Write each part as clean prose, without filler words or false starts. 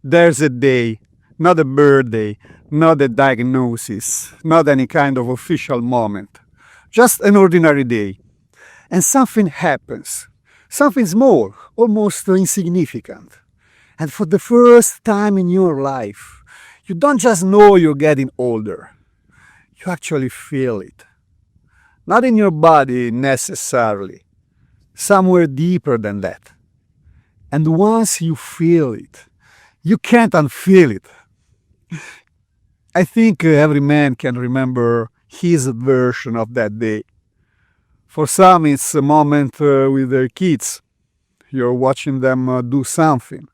There's a day, not a birthday, not a diagnosis, not any kind of official moment, just an ordinary day. And something happens, something small, almost insignificant. And for the first time in your life, you don't just know you're getting older, you actually feel it. Not in your body necessarily, somewhere deeper than that. And once you feel it, you can't unfeel it. I think every man can remember his version of that day. For some, it's a moment with their kids. You're watching them do something,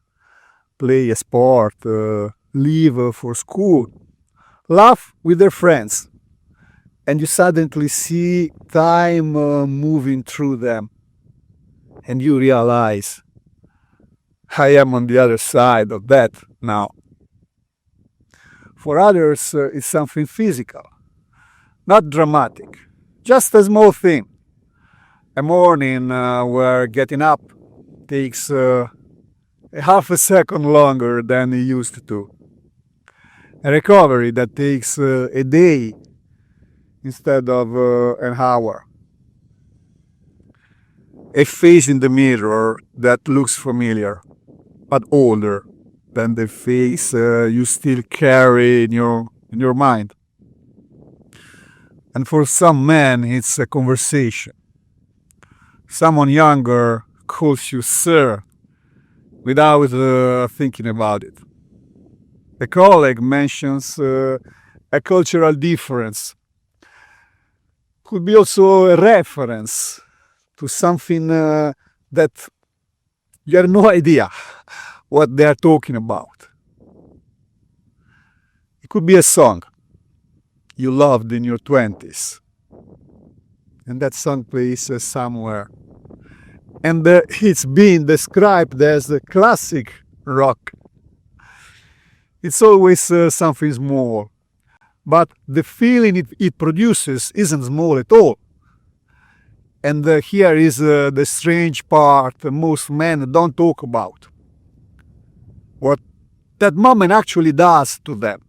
play a sport, leave for school, laugh with their friends. And you suddenly see time moving through them. And you realize, I am on the other side of that now. For others, it's something physical, not dramatic, just a small thing. A morning where getting up takes a half a second longer than it used to. A recovery that takes a day instead of an hour. A face in the mirror that looks familiar, but older than the face you still carry in your mind. And for some men, it's a conversation. Someone younger calls you sir without thinking about it. A colleague mentions a cultural difference. Could be also a reference to something that you have no idea what they are talking about. It could be a song you loved in your 20s. And that song plays somewhere. And it's being described as a classic rock. It's always something small. But the feeling it produces isn't small at all. And here is the strange part most men don't talk about. What that moment actually does to them.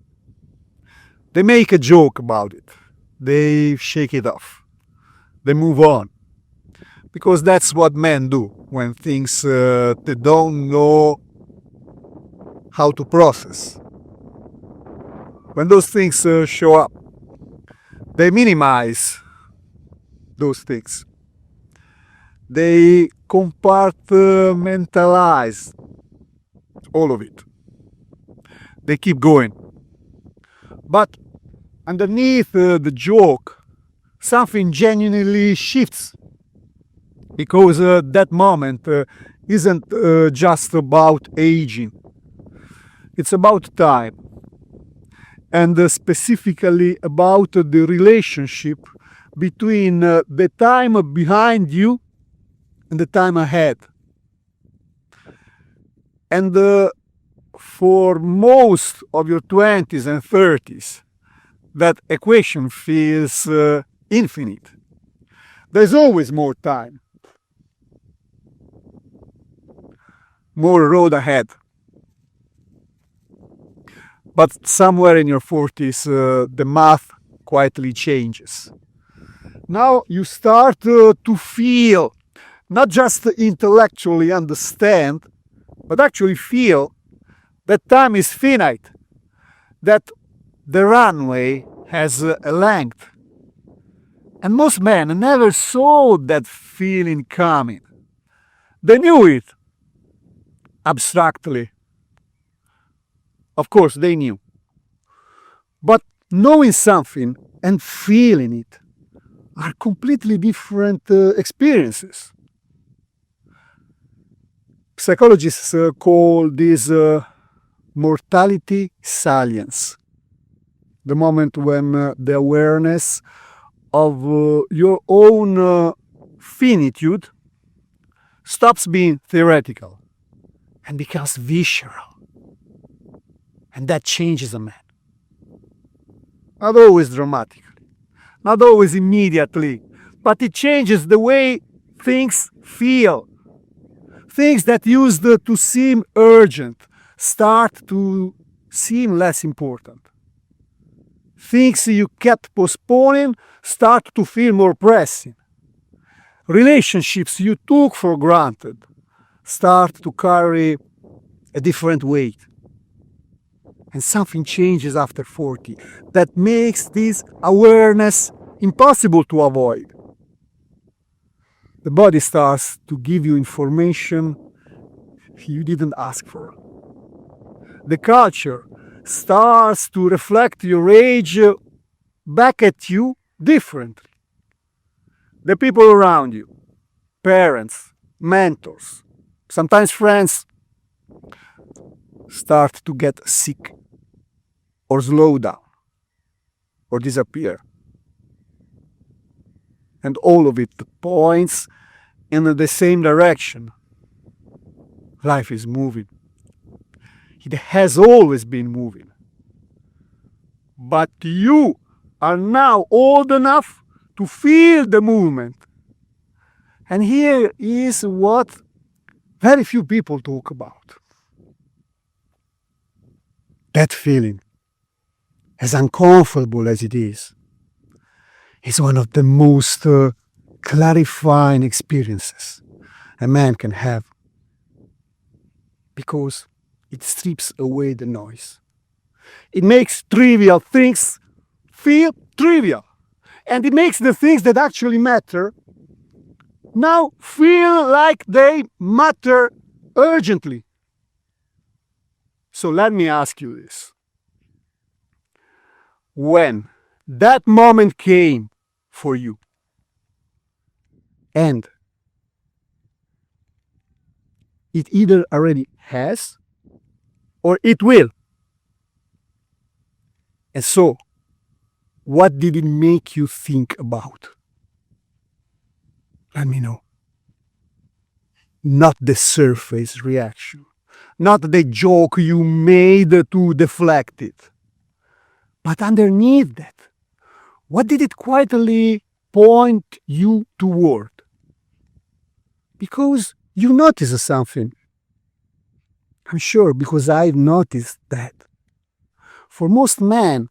They make a joke about it. They shake it off. They move on. Because that's what men do when things they don't know how to process. When those things show up, they minimize those things. They compartmentalize all of it. They keep going. But underneath the joke, something genuinely shifts. Because that moment isn't just about aging. It's about time. And specifically about the relationship between the time behind you and the time ahead. And for most of your 20s and 30s, that equation feels infinite. There's always more time. More road ahead. But somewhere in your 40s, the math quietly changes. Now you start to feel, not just intellectually understand, but actually feel that time is finite, that the runway has a length. And most men never saw that feeling coming. They knew it, abstractly. Of course, they knew. But knowing something and feeling it are completely different experiences. Psychologists call this mortality salience. The moment when the awareness of your own finitude stops being theoretical and becomes visceral. And that changes a man. Not always dramatically, not always immediately, but it changes the way things feel. Things that used to seem urgent, start to seem less important. Things you kept postponing start to feel more pressing. Relationships you took for granted start to carry a different weight. And something changes after 40 that makes this awareness impossible to avoid. The body starts to give you information you didn't ask for. The culture starts to reflect your age back at you differently. The people around you, parents, mentors, sometimes friends, start to get sick or slow down or disappear. And all of it points in the same direction. Life is moving. It has always been moving. But you are now old enough to feel the movement. And here is what very few people talk about. That feeling, as uncomfortable as it is one of the most clarifying experiences a man can have, because it strips away the noise. It makes trivial things feel trivial. And it makes the things that actually matter now feel like they matter urgently. So let me ask you this. When that moment came for you, and it either already has or it will. And so, what did it make you think about? Let me know. Not the surface reaction, not the joke you made to deflect it, but underneath that, what did it quietly point you toward? Because you noticed something. I'm sure, because I've noticed that. For most men,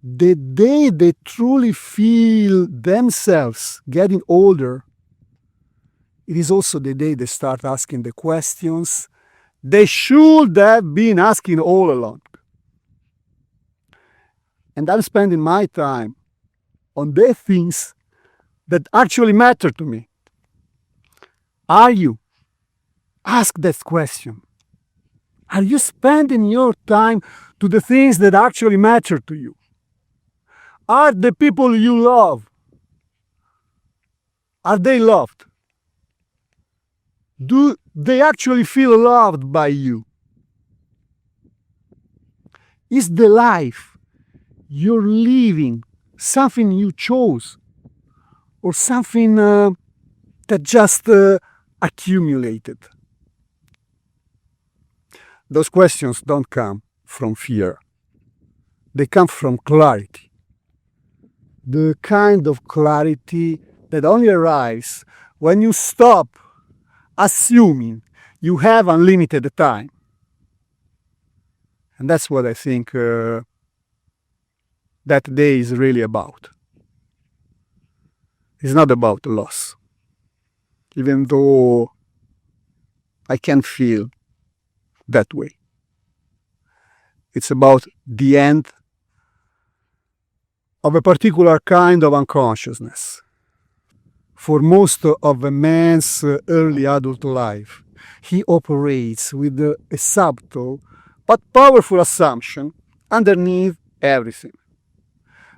the day they truly feel themselves getting older, it is also the day they start asking the questions they should have been asking all along. And I'm spending my time on the things that actually matter to me. Are you? Ask that question. Are you spending your time to the things that actually matter to you? Are the people you love, are they loved? Do they actually feel loved by you? Is the life you're living something you chose, or something that just accumulated? Those questions don't come from fear. They come from clarity. The kind of clarity that only arrives when you stop assuming you have unlimited time. And that's what I think that day is really about. It's not about loss, even though I can feel that way. It's about the end of a particular kind of unconsciousness. For most of a man's early adult life, he operates with a subtle but powerful assumption underneath everything.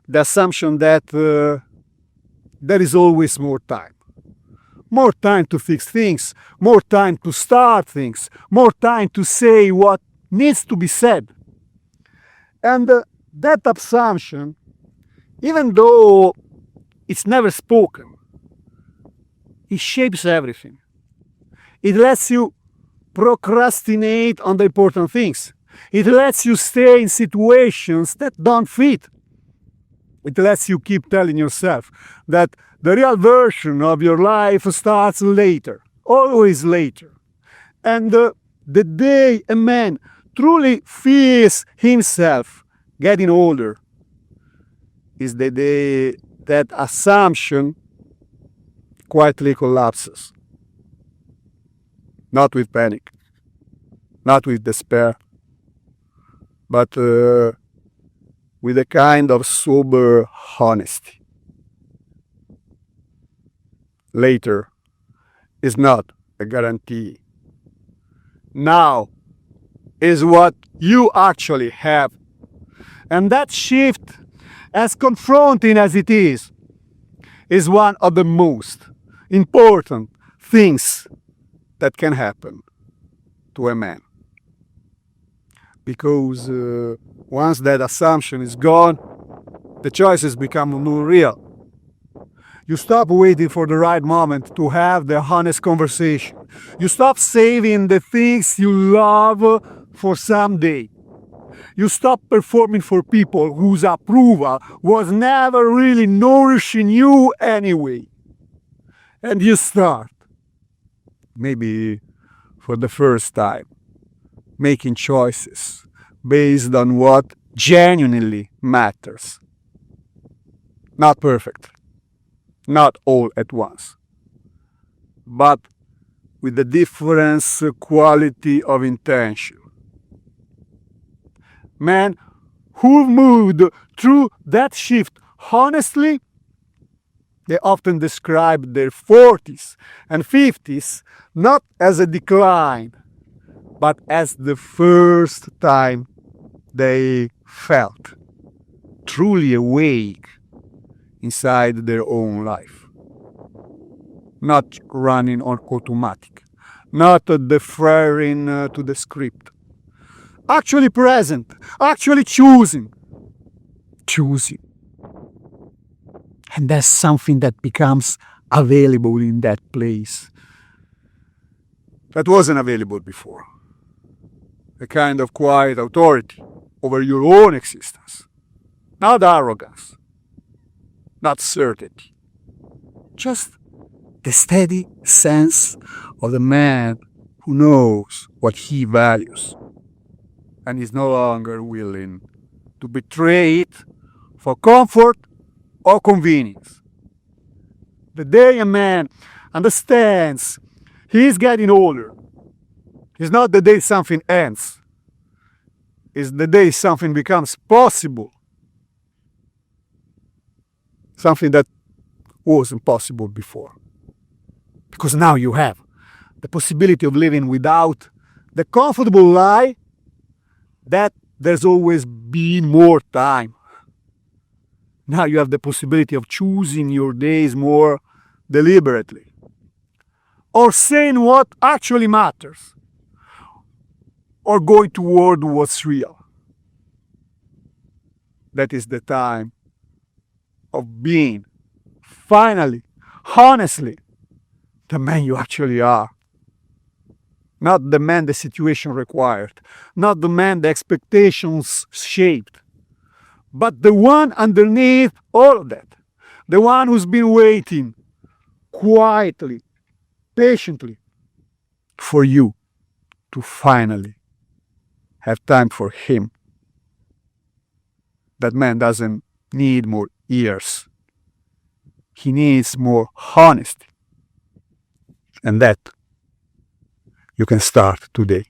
The assumption that there is always more time. More time to fix things, more time to start things, more time to say what needs to be said. And that assumption, even though it's never spoken, it shapes everything. It lets you procrastinate on the important things. It lets you stay in situations that don't fit. It lets you keep telling yourself that the real version of your life starts later, always later. And The day a man truly feels himself getting older is the day that assumption quietly collapses. Not with panic, not with despair, but with a kind of sober honesty. Later is not a guarantee. Now is what you actually have. And that shift, as confronting as it is one of the most important things that can happen to a man. Because once that assumption is gone, the choices become more real. You stop waiting for the right moment to have the honest conversation. You stop saving the things you love for someday. You stop performing for people whose approval was never really nourishing you anyway. And you start, maybe for the first time, making choices based on what genuinely matters. Not perfect, not all at once, but with a different quality of intention. Men who've moved through that shift honestly, they often describe their 40s and 50s not as a decline, but as the first time they felt truly awake inside their own life. Not running on automatic, not deferring to the script. Actually present, actually choosing. And that's something that becomes available in that place that wasn't available before. A kind of quiet authority over your own existence. Not arrogance, not certainty. Just the steady sense of the man who knows what he values and is no longer willing to betray it for comfort or convenience. The day a man understands he is getting older is not the day something ends. It's the day something becomes possible. Something that wasn't possible before. Because now you have the possibility of living without the comfortable lie that there's always been more time. Now you have the possibility of choosing your days more deliberately. Or saying what actually matters. Or going toward what's real. That is the time of being, finally, honestly, the man you actually are. Not the man the situation required. Not the man the expectations shaped. But the one underneath all of that. The one who's been waiting quietly, patiently, for you to finally have time for him. That man doesn't need more years. He needs more honesty. And that you can start today.